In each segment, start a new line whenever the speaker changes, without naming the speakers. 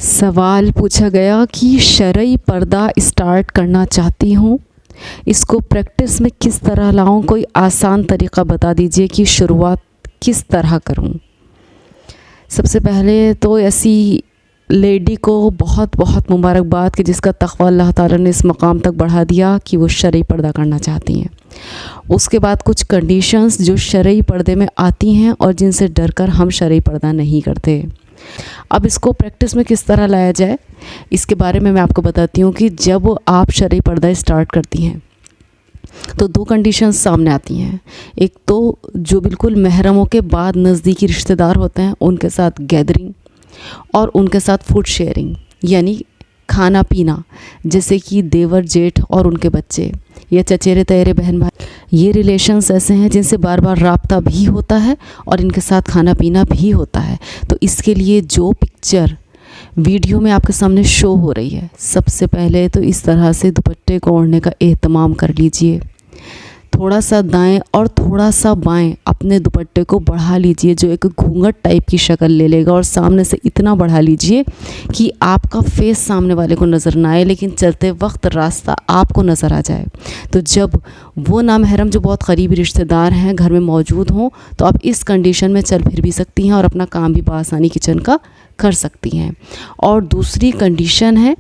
सवाल पूछा गया कि शरई पर्दा स्टार्ट करना चाहती हूँ, इसको प्रैक्टिस में किस तरह लाऊं, कोई आसान तरीक़ा बता दीजिए कि शुरुआत किस तरह करूं। सबसे पहले तो ऐसी लेडी को बहुत बहुत मुबारकबाद कि जिसका तक़वा अल्लाह ताला ने इस मकाम तक बढ़ा दिया कि वो शरई पर्दा करना चाहती हैं। उसके बाद कुछ कंडीशंस जो शरई पर्दे में आती हैं और जिनसे डरकर हम शरई पर्दा नहीं करते। अब इसको प्रैक्टिस में किस तरह लाया जाए, इसके बारे में मैं आपको बताती हूँ कि जब आप शरई पर्दा स्टार्ट करती हैं तो दो कंडीशंस सामने आती हैं। एक तो जो बिल्कुल महरमों के बाद नज़दीकी रिश्तेदार होते हैं उनके साथ गैदरिंग और उनके साथ फूड शेयरिंग, यानी खाना पीना, जैसे कि देवर जेठ और उनके बच्चे या चचेरे तयरे बहन भाई। ये रिलेशंस ऐसे हैं जिनसे बार बार राब्ता भी होता है और इनके साथ खाना पीना भी होता है। तो इसके लिए जो पिक्चर वीडियो में आपके सामने शो हो रही है, सबसे पहले तो इस तरह से दुपट्टे को ओढ़ने का एहतमाम कर लीजिए। थोड़ा सा दाएं और थोड़ा सा बाएं अपने दुपट्टे को बढ़ा लीजिए, जो एक घूंघट टाइप की शक्ल ले लेगा, और सामने से इतना बढ़ा लीजिए कि आपका फेस सामने वाले को नज़र ना आए, लेकिन चलते वक्त रास्ता आपको नज़र आ जाए। तो जब वो नामहरम जो बहुत करीबी रिश्तेदार हैं घर में मौजूद हों तो आप इस कंडीशन में चल फिर भी सकती हैं और अपना काम भी बआसानी किचन का कर सकती हैं। और दूसरी कंडीशन है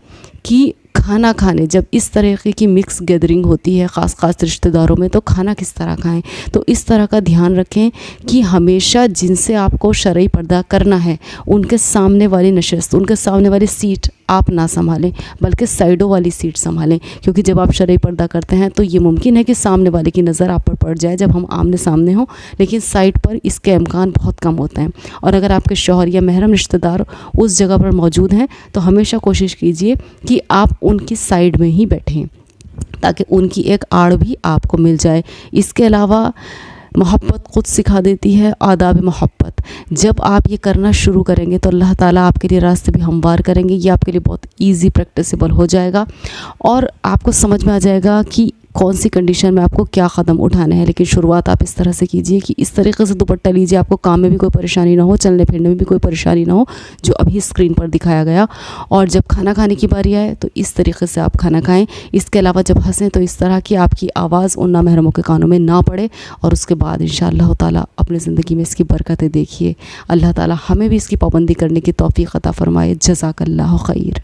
कि खाना खाने, जब इस तरीके की मिक्स गैदरिंग होती है ख़ास रिश्तेदारों में, तो खाना किस तरह खाएं। तो इस तरह का ध्यान रखें कि हमेशा जिनसे आपको शरई पर्दा करना है उनके सामने वाली नशिस्त, उनके सामने वाली सीट आप ना संभालें, बल्कि साइडों वाली सीट संभालें। क्योंकि जब आप शरई पर्दा करते हैं तो ये मुमकिन है कि सामने वाले की नज़र आप पर पड़ जाए जब हम आमने सामने हों, लेकिन साइड पर इसके इम्कान बहुत कम होते हैं। और अगर आपके शौहर या महरम रिश्तेदार उस जगह पर मौजूद हैं तो हमेशा कोशिश कीजिए कि आप उनकी साइड में ही बैठें, ताकि उनकी एक आड़ भी आपको मिल जाए। इसके अलावा मोहब्बत खुद सिखा देती है, आदाब मोहब्बत। जब आप ये करना शुरू करेंगे तो अल्लाह ताला आपके लिए रास्ते भी हमवार करेंगे। ये आपके लिए बहुत इजी प्रैक्टिसेबल हो जाएगा और आपको समझ में आ जाएगा कि कौन सी कंडीशन में आपको क्या क़दम उठाने हैं। लेकिन शुरुआत आप इस तरह से कीजिए कि इस तरीके से दुपट्टा लीजिए, आपको काम में भी कोई परेशानी ना हो, चलने फिरने में भी कोई परेशानी ना हो, जो अभी स्क्रीन पर दिखाया गया। और जब खाना खाने की बारी आए तो इस तरीके से आप खाना खाएं। इसके अलावा जब हंसें तो इस तरह की आपकी आवाज़ उन नामहरमों के कानों में ना पड़े। और उसके बाद इंशाअल्लाह ताला अपनी ज़िंदगी में इसकी बरकतें देखिए। अल्लाह ताला हमें भी इसकी पाबंदी करने की तौफ़ीक़ अता फ़रमाए। जज़ाकल्लाहु खैर।